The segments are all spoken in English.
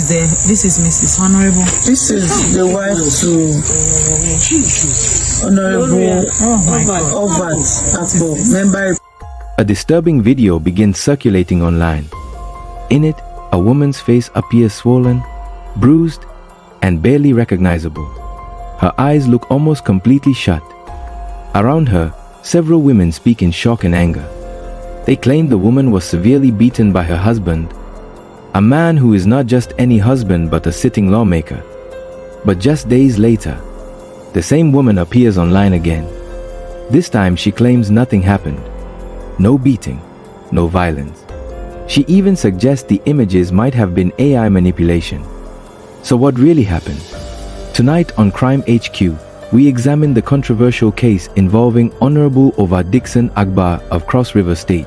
This is Mrs. Honorable. This is the wife to Honorable Ovat Dickson Agbor, member. A disturbing video begins circulating online. In it, a woman's face appears swollen, bruised, and barely recognizable. Her eyes look almost completely shut. Around her, several women speak in shock and anger. They claim the woman was severely beaten by her husband, a man who is not just any husband but a sitting lawmaker. But just days later, the same woman appears online again. This time she claims nothing happened. No beating, no violence. She even suggests the images might have been AI manipulation. So what really happened? Tonight on Crime HQ, we examine the controversial case involving Honorable Ovat Dickson Agbor of Cross River State,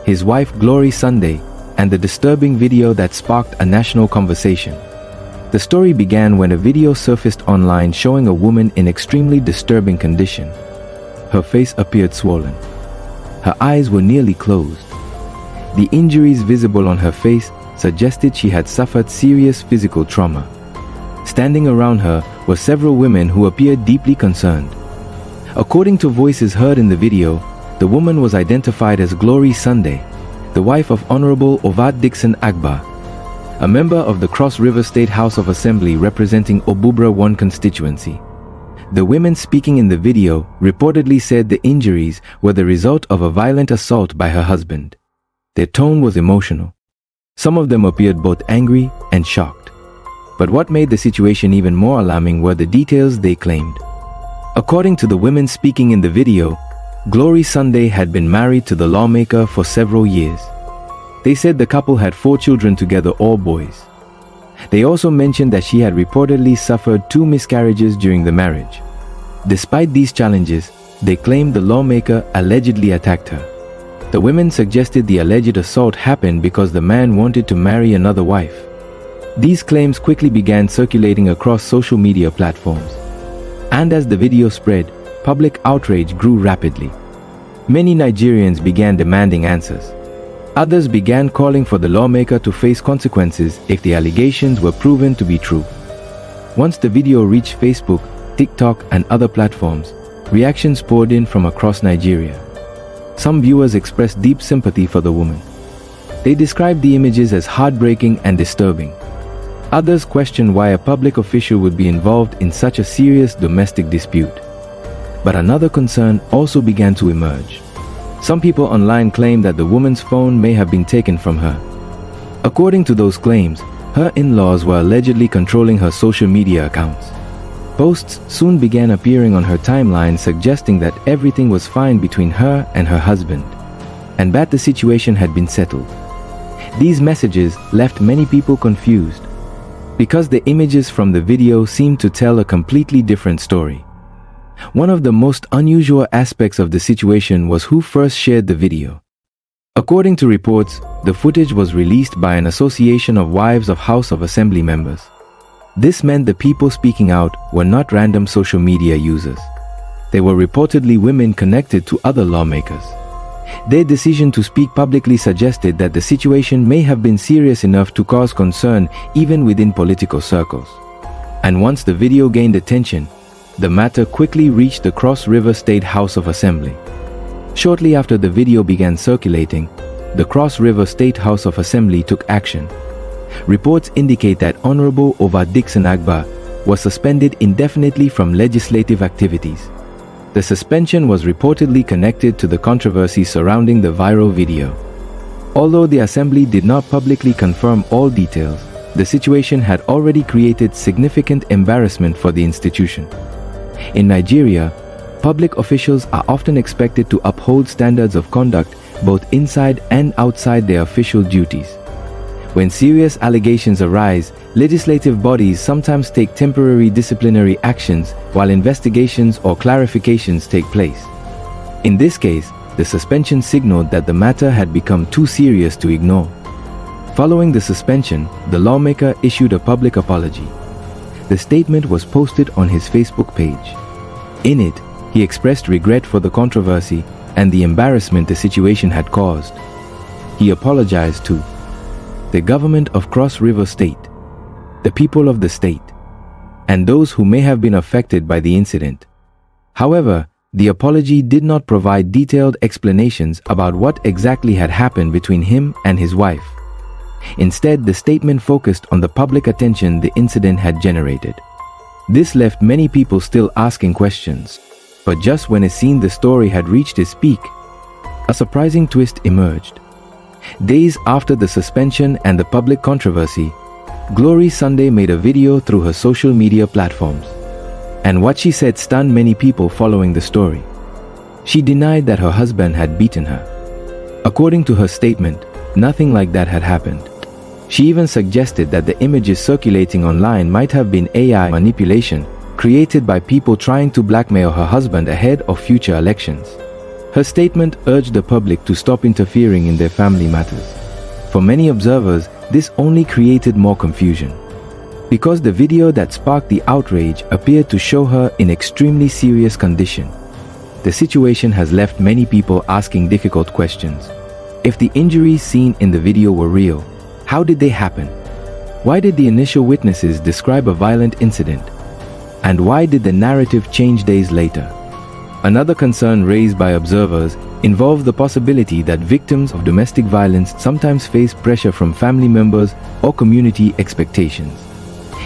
his wife Glory Sunday, and the disturbing video that sparked a national conversation. The story began when a video surfaced online showing a woman in extremely disturbing condition. Her face appeared swollen. Her eyes were nearly closed. The injuries visible on her face suggested she had suffered serious physical trauma. Standing around her were several women who appeared deeply concerned. According to voices heard in the video, the woman was identified as Glory Sunday, the wife of Honorable Ovat Dickson Agbor, a member of the Cross River State House of Assembly representing Obubra I Constituency. The women speaking in the video reportedly said the injuries were the result of a violent assault by her husband. Their tone was emotional. Some of them appeared both angry and shocked. But what made the situation even more alarming were the details they claimed. According to the women speaking in the video, Glory Sunday had been married to the lawmaker for several years. They said the couple had 4 children together, all boys. They also mentioned that she had reportedly suffered 2 miscarriages during the marriage. Despite these challenges, they claimed the lawmaker allegedly attacked her. The women suggested the alleged assault happened because the man wanted to marry another wife. These claims quickly began circulating across social media platforms. And as the video spread, public outrage grew rapidly. Many Nigerians began demanding answers. Others began calling for the lawmaker to face consequences if the allegations were proven to be true. Once the video reached Facebook, TikTok, and other platforms, reactions poured in from across Nigeria. Some viewers expressed deep sympathy for the woman. They described the images as heartbreaking and disturbing. Others questioned why a public official would be involved in such a serious domestic dispute. But another concern also began to emerge. Some people online claimed that the woman's phone may have been taken from her. According to those claims, her in-laws were allegedly controlling her social media accounts. Posts soon began appearing on her timeline suggesting that everything was fine between her and her husband, and that the situation had been settled. These messages left many people confused, because the images from the video seemed to tell a completely different story. One of the most unusual aspects of the situation was who first shared the video. According to reports, the footage was released by an association of wives of House of Assembly members. This meant the people speaking out were not random social media users. They were reportedly women connected to other lawmakers. Their decision to speak publicly suggested that the situation may have been serious enough to cause concern even within political circles. And once the video gained attention, the matter quickly reached the Cross River State House of Assembly. Shortly after the video began circulating, the Cross River State House of Assembly took action. Reports indicate that Honorable Ovat Dickson Agbor was suspended indefinitely from legislative activities. The suspension was reportedly connected to the controversy surrounding the viral video. Although the Assembly did not publicly confirm all details, the situation had already created significant embarrassment for the institution. In Nigeria, public officials are often expected to uphold standards of conduct both inside and outside their official duties. When serious allegations arise, legislative bodies sometimes take temporary disciplinary actions while investigations or clarifications take place. In this case, the suspension signaled that the matter had become too serious to ignore. Following the suspension, the lawmaker issued a public apology. The statement was posted on his Facebook page. In it, he expressed regret for the controversy and the embarrassment the situation had caused. He apologized to the government of Cross River State, the people of the state, and those who may have been affected by the incident. However, the apology did not provide detailed explanations about what exactly had happened between him and his wife. Instead, the statement focused on the public attention the incident had generated. This left many people still asking questions, but just when it seemed the story had reached its peak, a surprising twist emerged. Days after the suspension and the public controversy, Glory Sunday made a video through her social media platforms. And what she said stunned many people following the story. She denied that her husband had beaten her. According to her statement, nothing like that had happened. She even suggested that the images circulating online might have been AI manipulation created by people trying to blackmail her husband ahead of future elections. Her statement urged the public to stop interfering in their family matters. For many observers, this only created more confusion, because the video that sparked the outrage appeared to show her in extremely serious condition. The situation has left many people asking difficult questions. If the injuries seen in the video were real, how did they happen? Why did the initial witnesses describe a violent incident? And why did the narrative change days later? Another concern raised by observers involved the possibility that victims of domestic violence sometimes face pressure from family members or community expectations.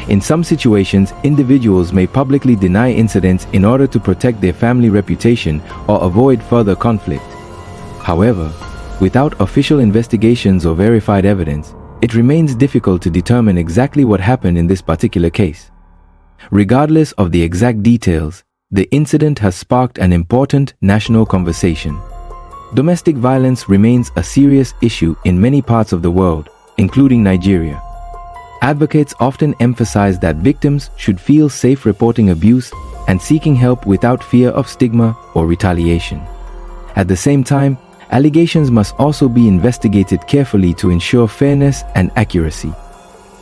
In some situations, individuals may publicly deny incidents in order to protect their family reputation or avoid further conflict. However, without official investigations or verified evidence, it remains difficult to determine exactly what happened in this particular case. Regardless of the exact details, the incident has sparked an important national conversation. Domestic violence remains a serious issue in many parts of the world, including Nigeria. Advocates often emphasize that victims should feel safe reporting abuse and seeking help without fear of stigma or retaliation. At the same time, allegations must also be investigated carefully to ensure fairness and accuracy.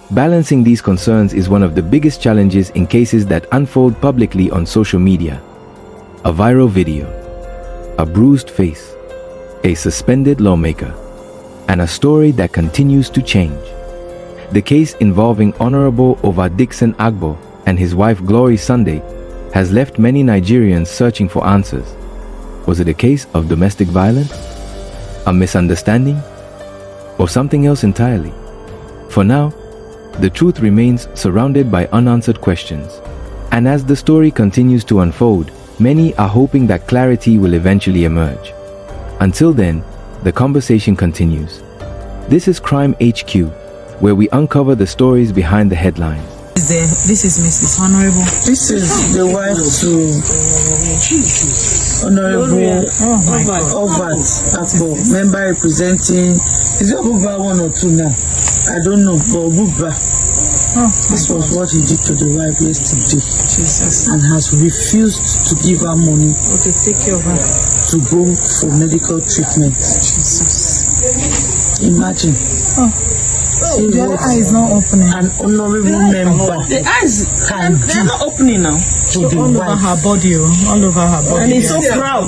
Balancing these concerns is one of the biggest challenges in cases that unfold publicly on social media. A viral video, a bruised face, a suspended lawmaker, and a story that continues to change. The case involving Honorable Ovat Dickson Agbor and his wife Glory Sunday has left many Nigerians searching for answers. Was it a case of domestic violence, a misunderstanding, or something else entirely? For now, the truth remains surrounded by unanswered questions. And as the story continues to unfold, many are hoping that clarity will eventually emerge. Until then, the conversation continues. This is Crime HQ, where we uncover the stories behind the headlines. This is Mrs. Honorable. This is the wife to Honorable Ovat Dickson Agbor, member representing, is it Obubra 1 or 2 now? I don't know, but Obubra. This was what he did to the wife yesterday. Jesus. And has refused to give her money Okay, take care of her. to go for medical treatment. Jesus. Imagine. The other eye is not opening. An honorable member The eyes, can they're not opening now. to the All over wife. her body, all over her body. And he's so proud.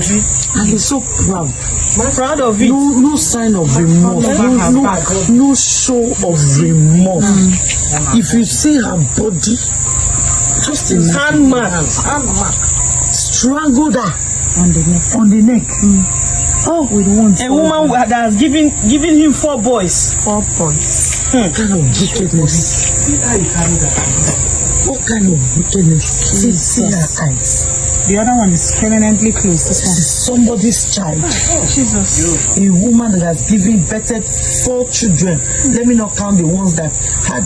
And he's so proud. Proud of it. No sign of remorse. No show of remorse. If you see her body, just imagine. Hand mark. Strangled her on the neck. Oh, With one A woman that has given him 4 boys. 4 points. what kind of wickedness? What kind of wickedness? See her eyes. The other one is permanently closed. This This one. is somebody's child. Jesus. A woman that has given birth 4 children. Let me not count the ones that had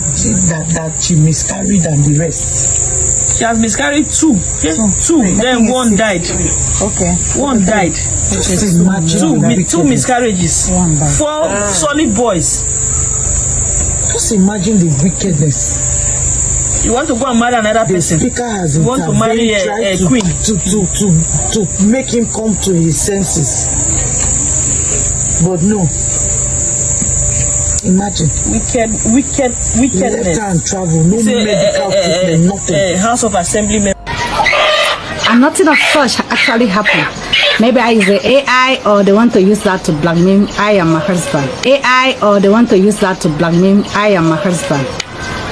that she miscarried and the rest. She has miscarried 2. Two. Then 1 died. Okay. 1 died. Just imagine 2 the with 2 wickedness. miscarriages. 1 died. 4 solid boys. Just imagine the wickedness. You want to go and marry another The person. speaker has You want to marry a queen. to make him come to his senses. But no. Imagine. Wickedness. Left her and travel. No medical treatment, nothing. House of Assembly member. And nothing of such actually happened. Maybe I use the AI or they want to use that to blackmail I am my husband. AI or they want to use that to blackmail I am my husband.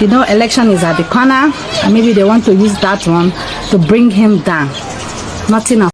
You know, election is at the corner, and maybe they want to use that one to bring him down. Nothing of